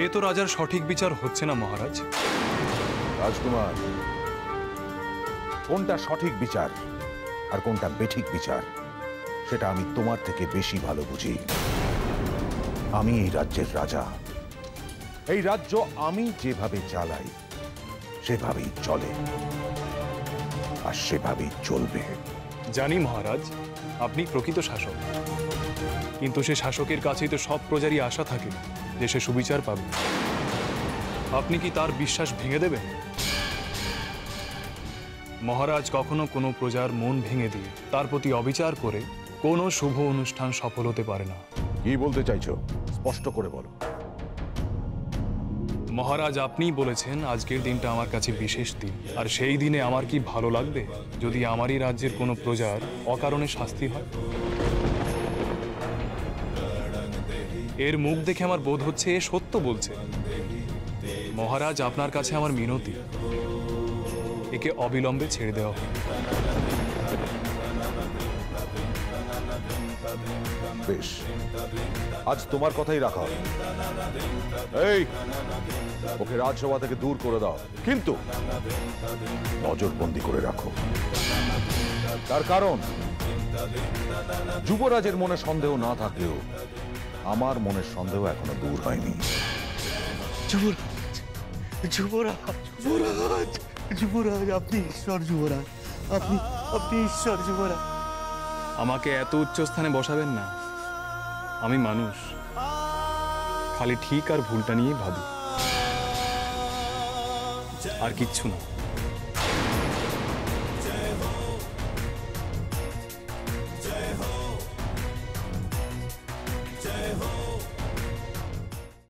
এ তো রাজার সঠিক বিচার হচ্ছে না মহারাজ। রাজকুমার, কোনটা সঠিক বিচার আর কোনটা বেঠিক বিচার সেটা আমি তোমার থেকে বেশি ভালো বুঝি। আমি এই রাজ্যের রাজা। এই রাজ্য আমি যেভাবে চালাই সেভাবেই চলে আর সেভাবেই চলবে। জানি মহারাজ, আপনি প্রকৃত শাসক, কিন্তু সে শাসকের কাছেই তো সব প্রজারই আশা থাকে যে সে সুবিচার পাবে। আপনি কি তার বিশ্বাস ভেঙে দেবেন? মহারাজ কখনো কোনো প্রজার মন ভেঙে দিয়ে তার প্রতি অবিচার করে কোনো শুভ অনুষ্ঠান সফল হতে পারে না। কি বলতে চাইছো স্পষ্ট করে বলো। মহারাজ, আপনিই বলেছেন আজকের দিনটা আমার কাছে বিশেষ দিন, আর সেই দিনে আমার কি ভালো লাগবে যদি আমারই রাজ্যের কোনো প্রজার অকারণে শাস্তি হয়? এর মুখ দেখে আমার বোধ হচ্ছে এ সত্য বলছে। মহারাজ, আপনার কাছে আমার মিনতি, একে অবিলম্বে ছেড়ে দেওয়া হোক। বেশ, আজ তোমার কথাই রাখা হবে। এই, ওকে রাজসভা থেকে দূর করে দাও, কিন্তু নজরবন্দি করে রাখো। তার কারণ যুবরাজের মনে সন্দেহ না থাকলেও আমার মনের সন্দেহ এখনো দূর হয়নি। যুবরাজ, যুবরাজ, যুবরাজ, যুবরাজ, আপনি ঈশ্বর যুবরাজ, আপনি ঈশ্বর যুবরাজ। আমাকে এত উচ্চ স্থানে বসাবেন না। আমি মানুষ, খালি ঠিক আর ভুলটা নিয়ে ভাবি, আর কিচ্ছু না।